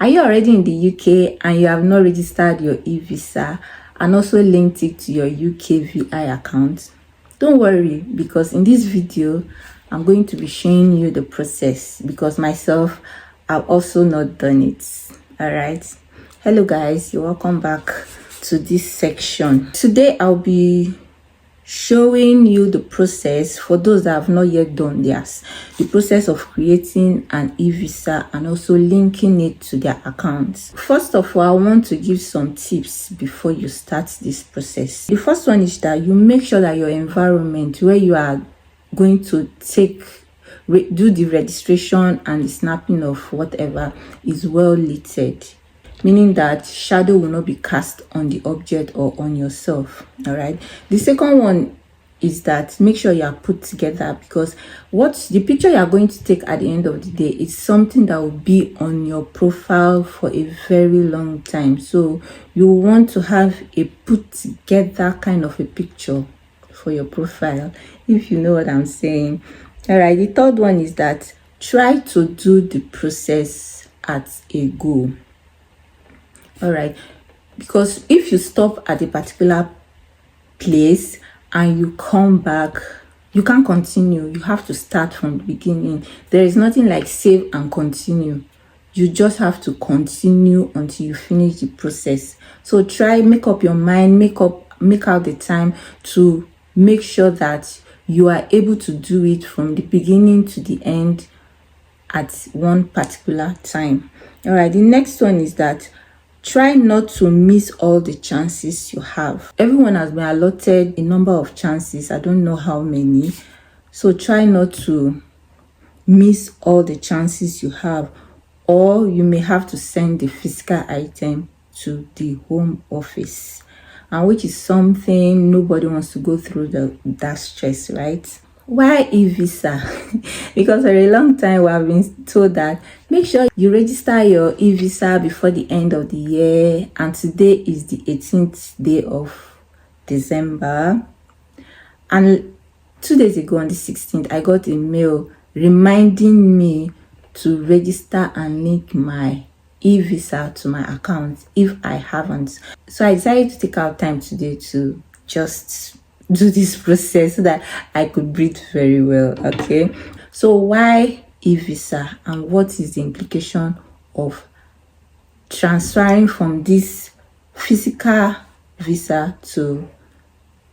Are you already in the UK and you have not registered your eVisa and also linked it to your UKVI account? Don't worry, because in this video I'm going to be showing you the process, because myself I've also not done it. All right, hello guys, you're welcome back to this section. Today I'll be showing you the process for those that have not yet done theirs, the process of creating an eVisa and also linking it to their accounts. First of all, I want to give some tips before you start this process. The first one is that you make sure that your environment where you are going to do the registration and the snapping of whatever is well lit, meaning that shadow will not be cast on the object or on yourself. All right, the second one is that make sure you are put together, because what the picture you are going to take at the end of the day is something that will be on your profile for a very long time. So you want to have a put together kind of a picture for your profile, if you know what I'm saying. All right, the third one is that try to do the process at a go. All right, because if you stop at a particular place and you come back, you can't continue. You have to start from the beginning. There is nothing like save and continue. You just have to continue until you finish the process. So try, make up your mind, make out the time to make sure that you are able to do it from the beginning to the end at one particular time. All right, the next one is that try not to miss all the chances you have. Everyone has been allotted a number of chances. I don't know how many. So try not to miss all the chances you have, or you may have to send the physical item to the home office, and which is something nobody wants to go through that stress, right? Why eVisa? Because for a long time we have been told that make sure you register your eVisa before the end of the year, and today is the 18th day of December, and 2 days ago on the 16th I got a mail reminding me to register and link my eVisa to my account if I haven't. So I decided to take out time today to just do this process so that I could breathe very well. Okay, so why eVisa and what is the implication of transferring from this physical visa to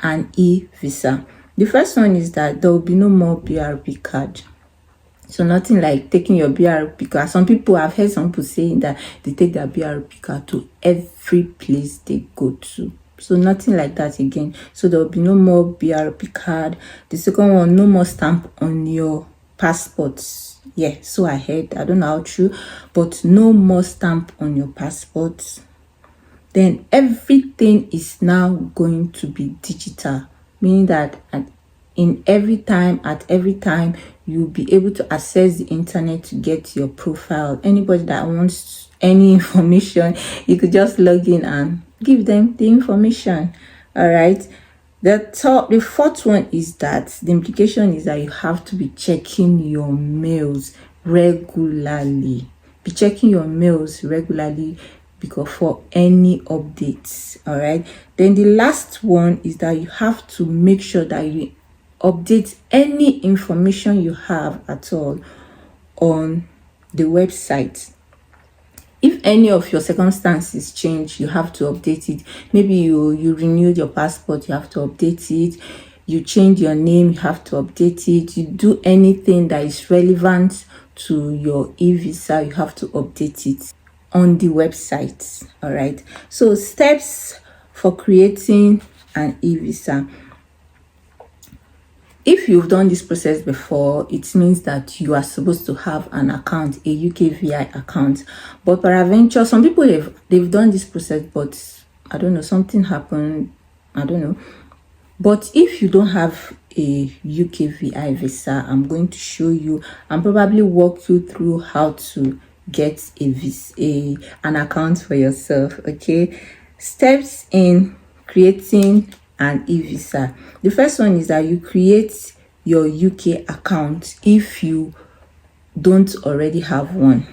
an eVisa? The first one is that there will be no more BRP card. So nothing like taking your BRP card. Some people, I've heard some people saying that they take their BRP card to every place they go to. So nothing like that again. So there will be no more BRP card. The second one, no more stamp on your passports. Yeah, so I heard. I don't know how true, but no more stamp on your passports. Then everything is now going to be digital, meaning that at every time you'll be able to access the internet to get your profile. Anybody that wants any information, you could just log in and give them the information. All right, the fourth one is that the implication is that you have to be checking your mails regularly. Be checking your mails regularly because for any updates. All right, then the last one is that you have to make sure that you update any information you have at all on the website. If any of your circumstances change, you have to update it. Maybe you renewed your passport, you have to update it. You change your name, you have to update it. You do anything that is relevant to your eVisa, you have to update it on the website. All right, so steps for creating an eVisa. If you've done this process before, it means that you are supposed to have an account, a UKVI account. But peradventure, some people they've done this process, but I don't know, something happened. I don't know. But if you don't have a UKVI visa, I'm going to show you and probably walk you through how to get an account for yourself. Okay, steps in creating an eVisa. The first one is that you create your UK account if you don't already have one.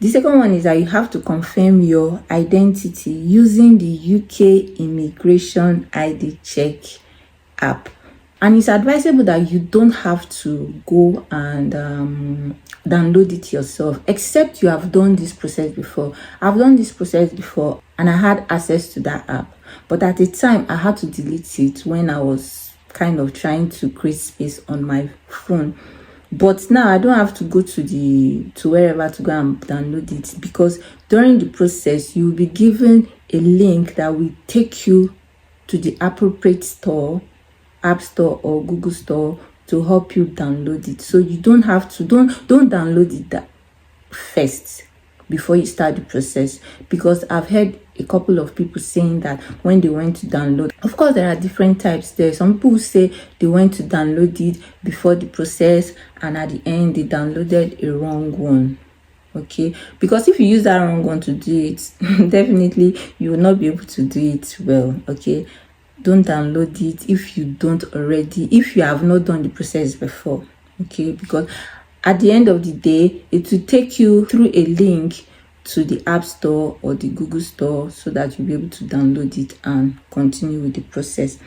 The second one is that you have to confirm your identity using the UK Immigration ID Check app. And it's advisable that you don't have to go and download it yourself, except you have done this process before. I've done this process before and I had access to that app, but at the time I had to delete it when I was kind of trying to create space on my phone. But now I don't have to go to wherever to go and download it, because during the process you will be given a link that will take you to the appropriate store, App Store or Google Store, to help you download it. So you don't have to don't download it first before you start the process, because I've heard a couple of people saying that when they went to download, of course there are different types there. Some people say they went to download it before the process and at the end they downloaded a wrong one. Okay, because if you use that wrong one to do it, definitely you will not be able to do it well. Okay, don't download it if you have not done the process before. Okay, because at the end of the day it will take you through a link to the App Store or the Google Store so that you'll be able to download it and continue with the process.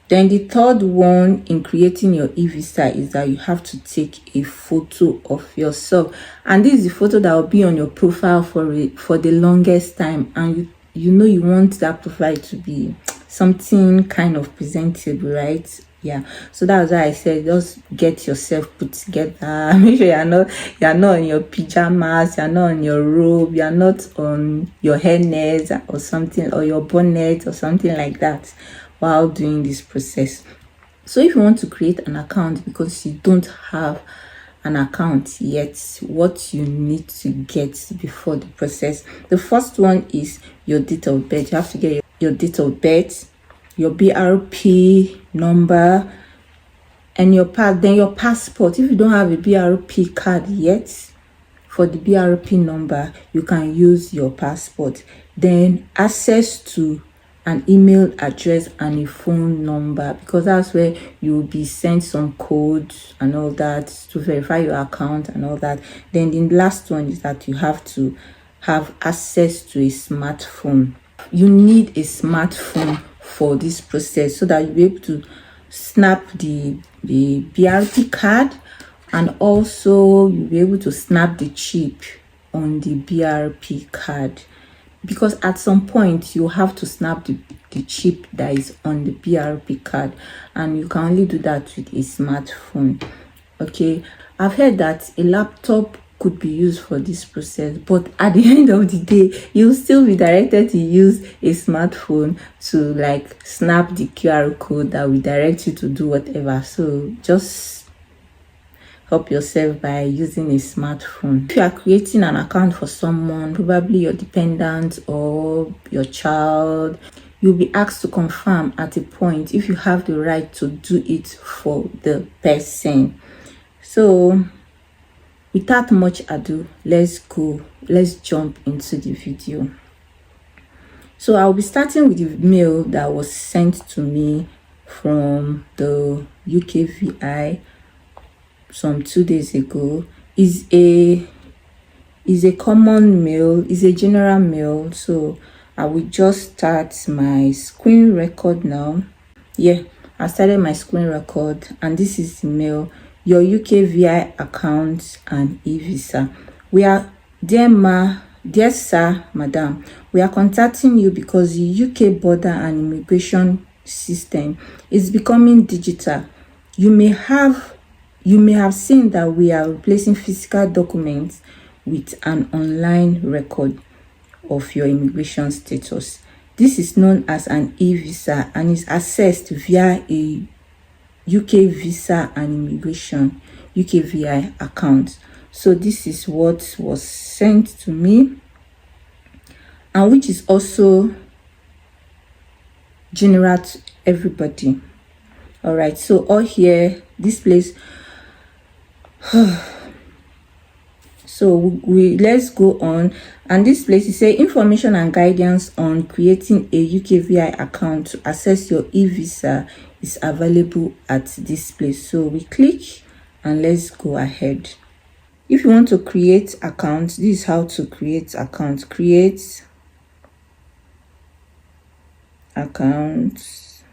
Then the third one in creating your eVisa is that you have to take a photo of yourself, and this is the photo that will be on your profile for the longest time, and you want that profile to be something kind of presentable, right? Yeah, so that's why I said just get yourself put together. Make sure you're not in your pajamas, you're not on your robe, you're not on your hairnet or something, or your bonnet or something like that while doing this process. So if you want to create an account because you don't have an account yet, what you need to get before the process, the first one is your date of birth. You have to get your date of birth, your BRP number, and your passport. If you don't have a BRP card yet, for the BRP number you can use your passport. Then access to an email address and a phone number, because that's where you will be sent some codes and all that to verify your account and all that. Then the last one is that you have to have access to a smartphone. You need a smartphone for this process so that you'll be able to snap the BRP card, and also you'll be able to snap the chip on the BRP card, because at some point you have to snap the chip that is on the BRP card, and you can only do that with a smartphone. Okay, I've heard that a laptop could be used for this process, but at the end of the day you'll still be directed to use a smartphone to like snap the QR code that will direct you to do whatever. So just help yourself by using a smartphone. If you are creating an account for someone, probably your dependent or your child, you'll be asked to confirm at a point if you have the right to do it for the person. So without much ado, let's jump into the video. So I'll be starting with the mail that was sent to me from the UKVI some 2 days ago. Is a common mail, is a general mail. So I will just start my screen record now. Yeah, I started my screen record, and this is the mail. Your UKVI account and eVisa. Dear sir, madam, we are contacting you because the UK border and immigration system is becoming digital. You may have seen that we are replacing physical documents with an online record of your immigration status. This is known as an eVisa and is accessed via a UK Visa and Immigration UKVI account. So this is what was sent to me, and which is also general to everybody. All right, so all here, this place. So let's go on, and this place is say information and guidance on creating a UKVI account to access your eVisa is available at this place. So we click and let's go ahead. If you want to create account, this is how to create account. Create account.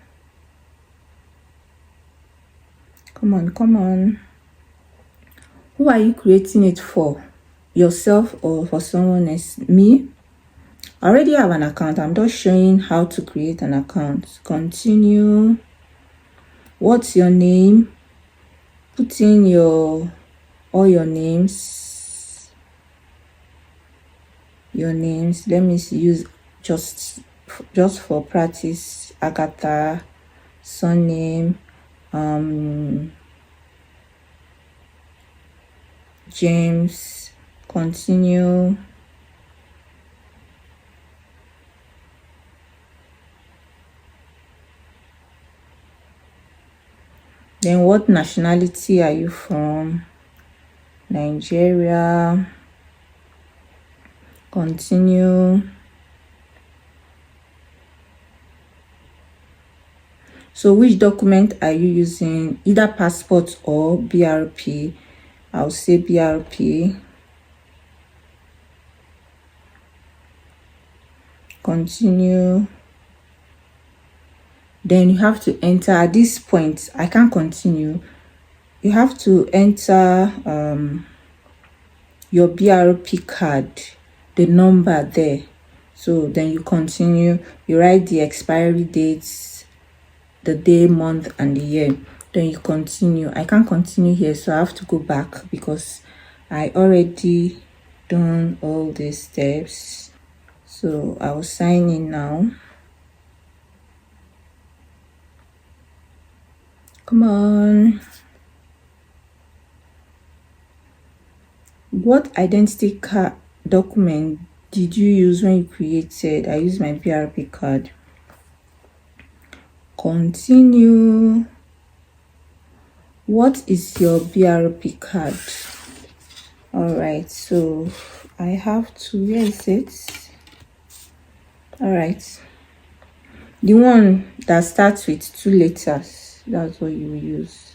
Come on. Who are you creating it for? Yourself or for someone else? Me? I already have an account. I'm just showing how to create an account. Continue. What's your name? Put in all your names. Let me use just for practice. Agatha, surname, James. Continue. Then what nationality are you from? Nigeria. Continue. So which document are you using? Either passport or BRP. I'll say BRP. Continue. Then you have to enter. At this point, I can't continue. You have to enter your BRP card, the number there. So then you continue. You write the expiry dates, the day, month, and the year. Then you continue. I can't continue here, so I have to go back because I already done all these steps. So I will sign in now. Come on. What identity card document did you use when you created? I used my BRP card. Continue. What is your BRP card? All right, so I have to, where is it? All right, the one that starts with 2 letters, that's what you will use.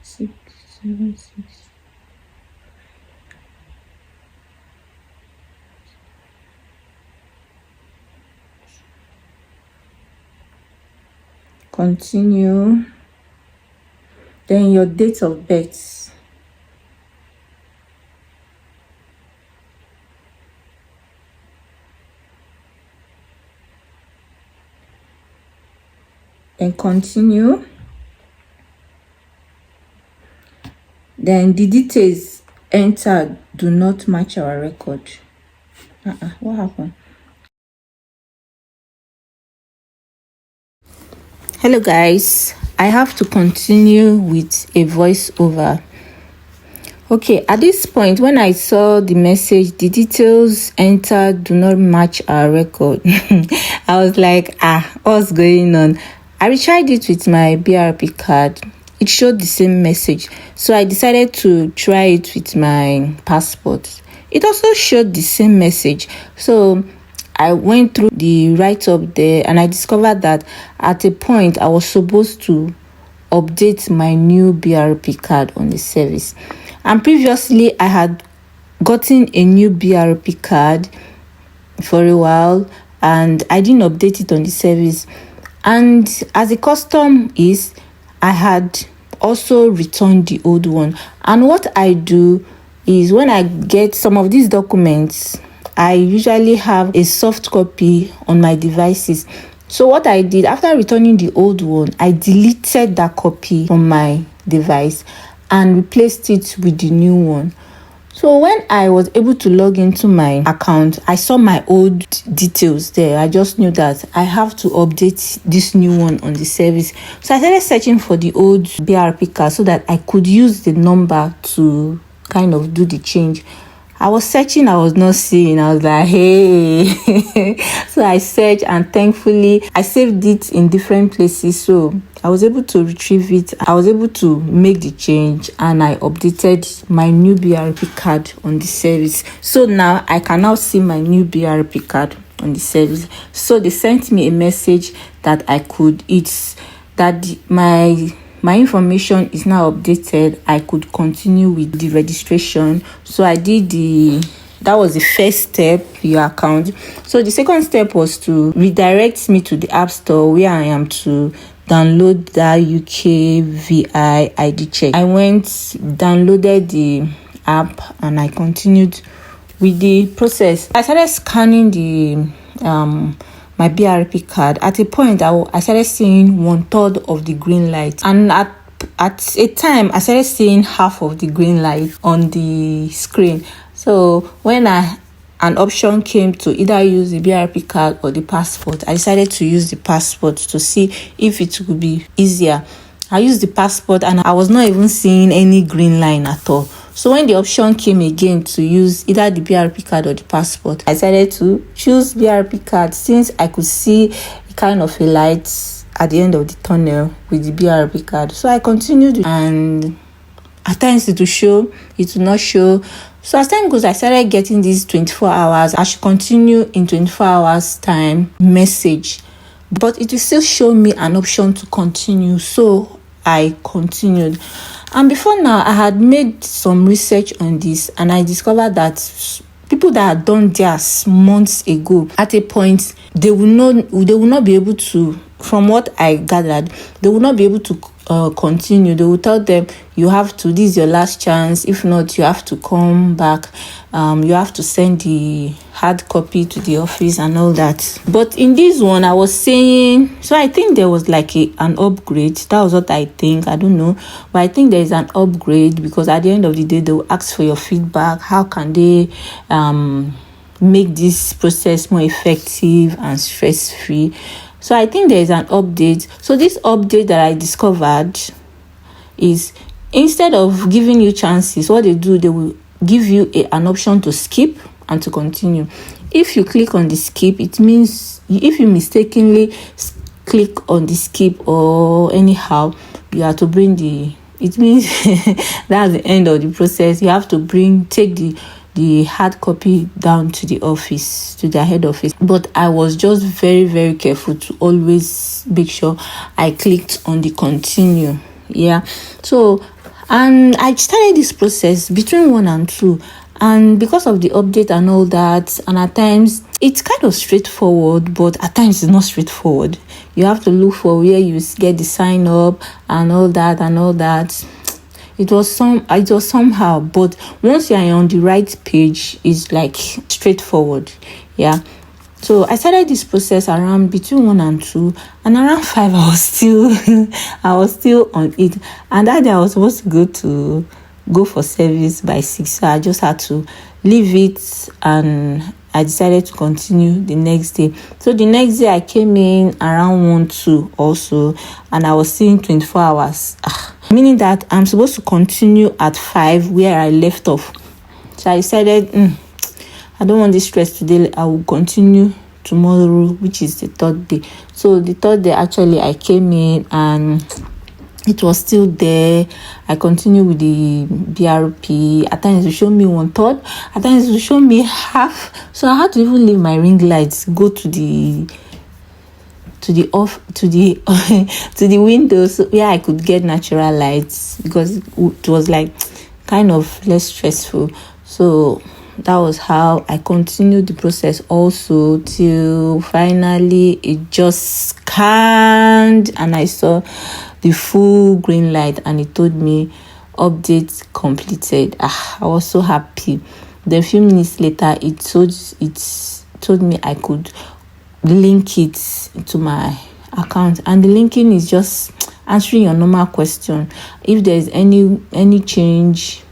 Six, seven, six. Continue. Then your date of birth. Then continue. Then the details entered do not match our record. What happened? Hello guys, I have to continue with a voiceover. Okay, at this point, when I saw the message, the details entered do not match our record, I was like, what's going on? I retried it with my BRP card. It showed the same message, so I decided to try it with my passport. It also showed the same message, so I went through the write-up there and I discovered that at a point I was supposed to update my new BRP card on the service. And previously I had gotten a new BRP card for a while and I didn't update it on the service. And as a custom is, I had also returned the old one. And what I do is when I get some of these documents, I usually have a soft copy on my devices. So what I did after returning the old one, I deleted that copy from my device and replaced it with the new one. So when I was able to log into my account, I saw my old details there. I just knew that I have to update this new one on the service. So I started searching for the old BRP card so that I could use the number to kind of do the change. I was searching, I was not seeing. I was like, hey. So I searched and thankfully I saved it in different places. So I was able to retrieve it. I was able to make the change and I updated my new BRP card on the service. So now I can now see my new BRP card on the service. So they sent me a message that I could, it's that my information is now updated, I could continue with the registration. So I did that was the first step, your account. So the second step was to redirect me to the App Store where I am to download that UKVI ID check. I went, downloaded the app, and I continued with the process. I started scanning the my BRP card. At a point, I started seeing 1/3 of the green light, and at a time, I started seeing half of the green light on the screen. So when an option came to either use the BRP card or the passport, I decided to use the passport to see if it would be easier. I used the passport, and I was not even seeing any green line at all. So when the option came again to use either the BRP card or the passport, I decided to choose BRP card since I could see kind of a light at the end of the tunnel with the BRP card. So I continued, and at times it will show, it will not show. So as time goes, I started getting these 24 hours. I should continue in 24 hours time message, but it will still show me an option to continue. So I continued. And before now, I had made some research on this, and I discovered that people that had done theirs months ago, at a point, they will not be able to, from what I gathered, they will not be able to continue. They will tell them, this is your last chance. If not, you have to come back. You have to send the hard copy to the office and all that. But in this one, I was saying, so I think there was like an upgrade. That was what I think. I don't know. But I think there is an upgrade, because at the end of the day, they will ask for your feedback. How can they make this process more effective and stress-free? So I think there is an update. So this update that I discovered is, instead of giving you chances, what they do, they will give you an option to skip and to continue. If you click on the skip, it means if you mistakenly click on the skip or anyhow, you have to it means that's the end of the process. You have to take the hard copy down to the office, to the head office. But I was just very, very careful to always make sure I clicked on the continue. Yeah. So, and I started this process between 1 and 2. And because of the update and all that, and at times it's kind of straightforward, but at times it's not straightforward. You have to look for where you get the sign up and all that. It was somehow, but once you are on the right page, it's like straightforward. Yeah. So I started this process around between 1 and 2, and around 5 I was still on it. And that day I was supposed to go for service by 6, so I just had to leave it, and I decided to continue the next day. So the next day I came in around 1-2 also, and I was seeing 24 hours. Meaning that I'm supposed to continue at 5 where I left off. So I decided, I don't want this stress today. I will continue tomorrow, which is the 3rd day. So the 3rd day, actually, I came in and it was still there. I continued with the BRP. At times it showed me 1/3. At times it showed me half. So I had to even leave my ring lights, go to the windows where I could get natural lights, because it was like kind of less stressful. So that was how I continued the process also, till finally it just scanned and I saw the full green light, and it told me update completed. I was so happy. Then a few minutes later, it told me I could link it to my account, and the linking is just answering your normal question. If there's any change,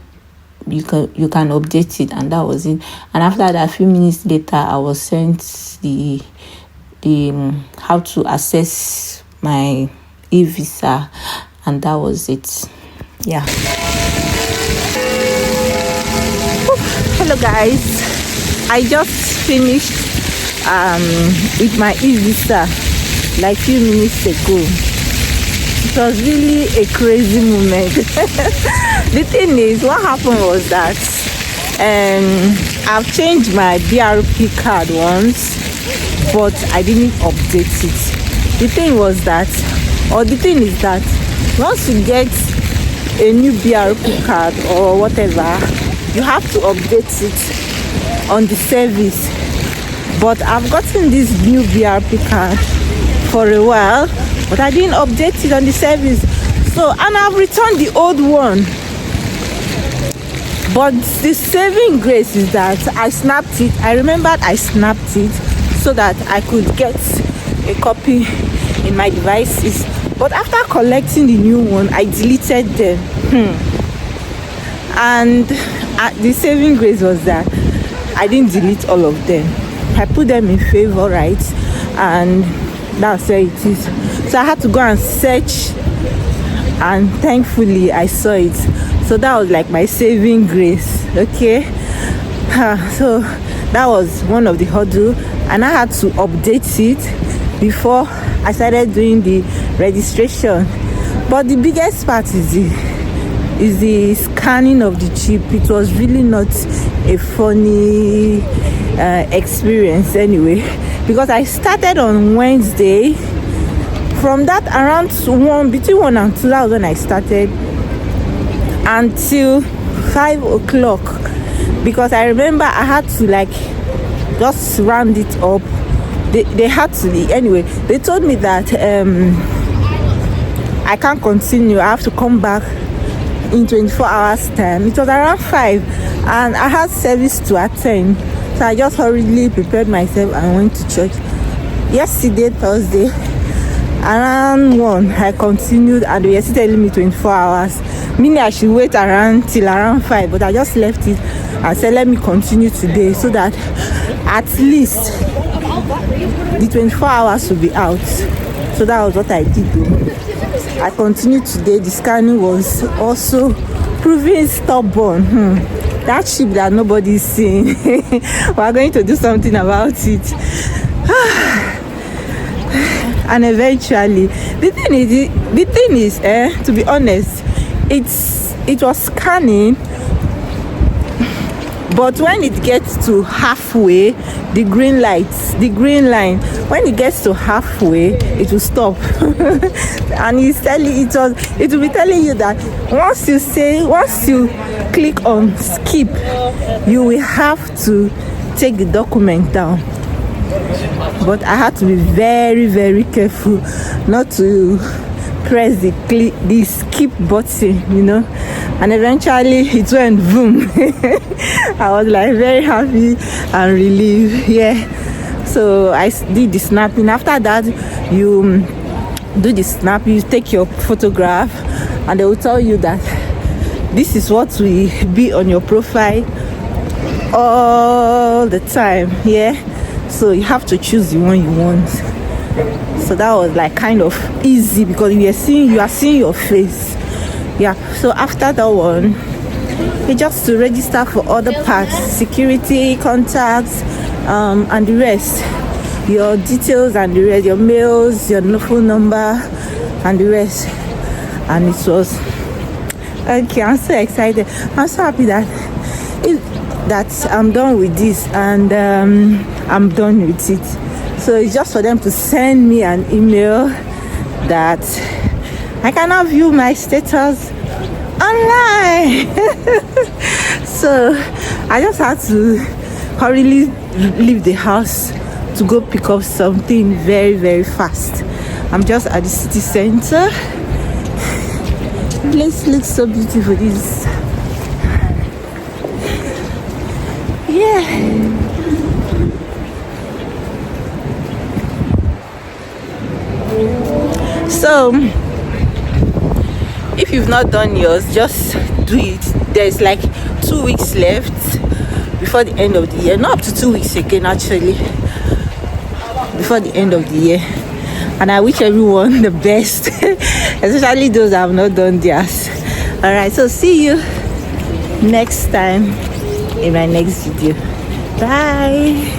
you can update it, and that was it. And after that, a few minutes later, I was sent the how to access my eVisa, and that was it. Yeah. Hello guys, I just finished with my eVisa like few minutes ago. It was really a crazy moment. The thing is, what happened was that I've changed my BRP card once, but I didn't update it. The thing was that Or the thing is that once you get a new BRP card or whatever, you have to update it on the service. But I've gotten this new BRP card for a while, but I didn't update it on the service. So, and I've returned the old one. But the saving grace is that I snapped it. I remembered I snapped it so that I could get a copy in my devices. But after collecting the new one, I deleted them. And the saving grace was that I didn't delete all of them. I put them in favorites, and that's where it is. So I had to go and search, and thankfully I saw it. So that was like my saving grace. Okay, so that was one of the hurdles, and I had to update it before I started doing the registration. But the biggest part is the scanning of the chip. It was really not a funny experience anyway, because I started on Wednesday. From that, around between 1 and 2, that was when I started, until 5 o'clock, because I remember I had to like just round it up. They had to anyway. They told me that I can't continue. I have to come back in 24 hours time. It was around 5, and I had service to attend, so I just hurriedly prepared myself and went to church. Yesterday, Thursday, around 1, I continued, and they were still telling me 24 hours, meaning I should wait till around 5, but I just left it and said let me continue today, so that at least the 24 hours will be out. So that was what I did do. I continued today. The scanning was also proving stubborn. That chip that nobody is seeing. We are going to do something about it. And eventually, the thing is, to be honest, it was scanning, but when it gets to halfway, the green line, when it gets to halfway, it will stop. And it will be telling you that once you click on skip, you will have to take the document down. But I had to be very, very careful not to press the skip button, and eventually it went boom. I was like very happy and relieved. So I did the snapping. After that, you do the snap, you take your photograph, and they will tell you that this is what will be on your profile all the time. So you have to choose the one you want. So that was like kind of easy, because you are seeing your face. So after that one, it's just to register for other parts, security, contacts, and the rest, your details and the rest, your mails, your phone number, and the rest. And it was okay. I'm so excited. I'm so happy that I'm done with this, and I'm done with it. So it's just for them to send me an email that I cannot view my status online. So I just had to hurriedly leave the house to go pick up something very, very fast. I'm just at the city center. The place looks so beautiful. This, so if you've not done yours, just do it. There's like 2 weeks left before the end of the year. Not up to 2 weeks again, actually, before the end of the year. And I wish everyone the best, especially those that have not done theirs. All right, so see you next time in my next video. Bye.